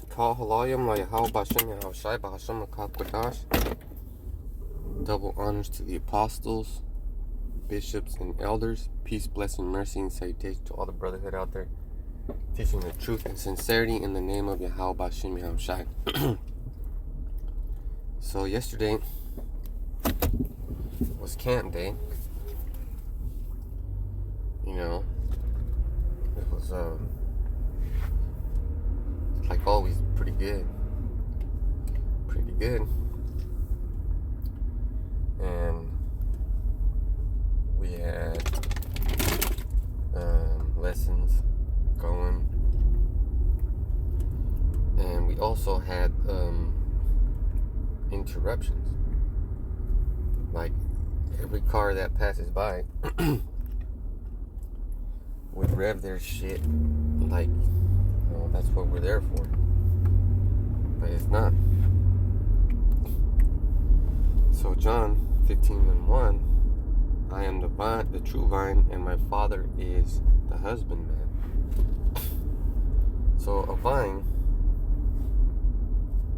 Call Halayim La Yahal Bashem Yahal Shai Bahashem Kodash. Double honors to the apostles, bishops, and elders. Peace, blessing, mercy, and salutation to all the brotherhood out there, teaching the truth and sincerity in the name of Yahal Bashem Yahal Shai. So yesterday was camp day. You know, it was like always pretty good. And we had lessons going, and we also had interruptions. Like every car that passes by would rev their shit like, you know, that's what we're there for. But it's not. So John 15:1, I am the vine, the true vine, and my Father is the husbandman. So a vine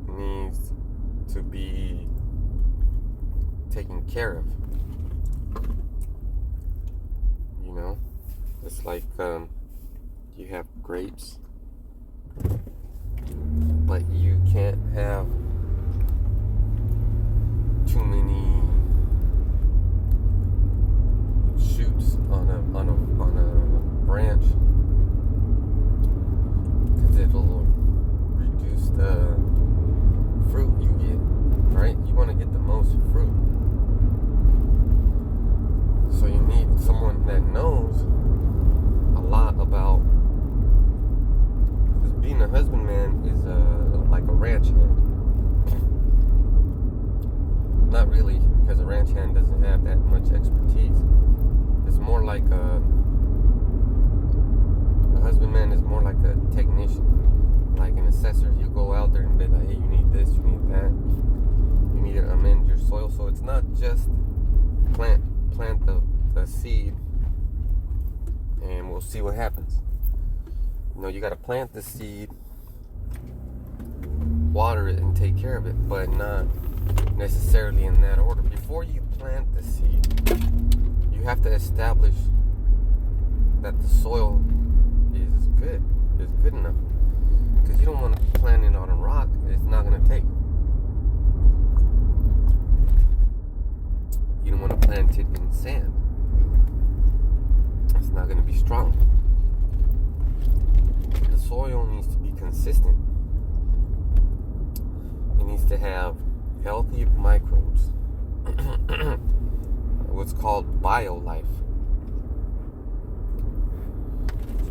needs to be taken care of. You know, it's like you have grapes, but you can't have too many shoots on a branch, because it'll reduce the fruit you get. Right? You want to get the most fruit, so you need someone that knows a lot about. Because being a husbandman is like a ranch hand. Not really, because a ranch hand doesn't have that much expertise. It's more like a husbandman is more like a technician, like an assessor. You go out there and be like, hey, you need this, you need that, you need to amend your soil. So it's not just plant the seed and we'll see what happens. You know, you got to plant the seed, water it, and take care of it, but not necessarily in that order. Before you plant the seed, you have to establish that the soil is good enough, because you don't want to plant it on a rock. It's not going to take. You don't want to plant it in sand. It's not going to be strong. The soil needs to be consistent. It needs to have healthy microbes, what's called biolife,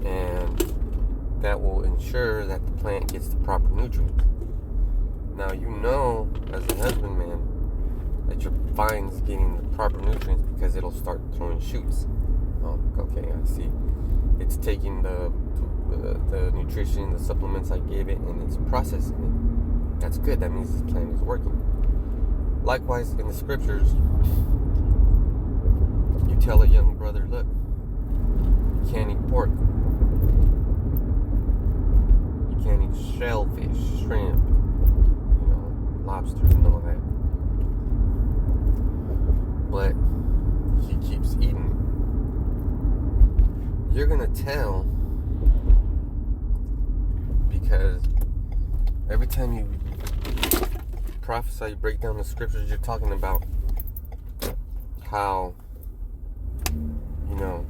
and that will ensure that the plant gets the proper nutrients. Now, you know, as a husbandman, that your vine's getting the proper nutrients because it'll start throwing shoots. Oh, okay, I see. It's taking the nutrition, the supplements I gave it, and it's processing it. That's good. That means this plant is working. Likewise, in the scriptures, you tell a young brother, look, you can't eat pork. You can't eat shellfish, shrimp, you know, lobsters and all that. But he keeps eating it. You're going to tell, because every time you prophesy, you break down the scriptures, you're talking about how, you know,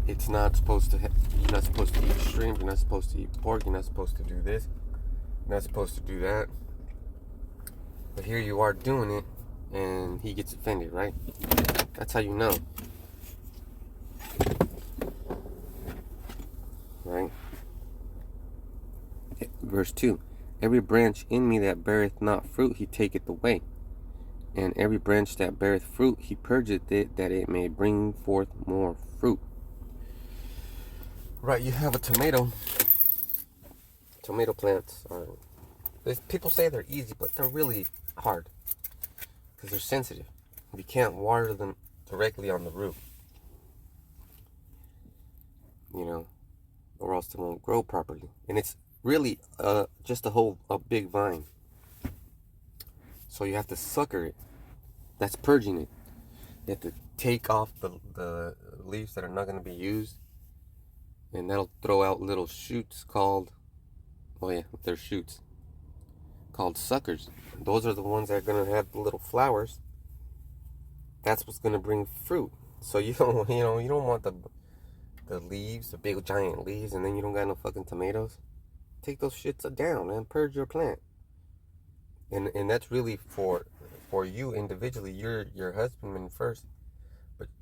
it's not supposed to you're not supposed to eat shrimp, you're not supposed to eat pork, you're not supposed to do this, you're not supposed to do that. But here you are doing it, and he gets offended, right? That's how you know. Right? Verse 2. Every branch in me that beareth not fruit, he taketh away. And every branch that beareth fruit, he purgeth it, that it may bring forth more fruit. Right, you have a tomato. Tomato plants are... People say they're easy, but they're really hard. Because they're sensitive. You can't water them directly on the root. You know, or else they won't grow properly. And it's really just a big vine. So you have to sucker it. That's purging it. You have to take off the leaves that are not going to be used, and that'll throw out little shoots called, oh yeah, they're shoots, called suckers. Those are the ones that are going to have the little flowers. That's what's going to bring fruit. So you don't, you don't want the leaves, the big giant leaves, and then you don't got no fucking tomatoes. Take those shits down and purge your plant. And that's really for you individually. You're your husbandman first,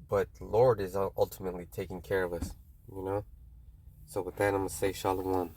but the Lord is ultimately taking care of us. So with that, I'm gonna say shalom.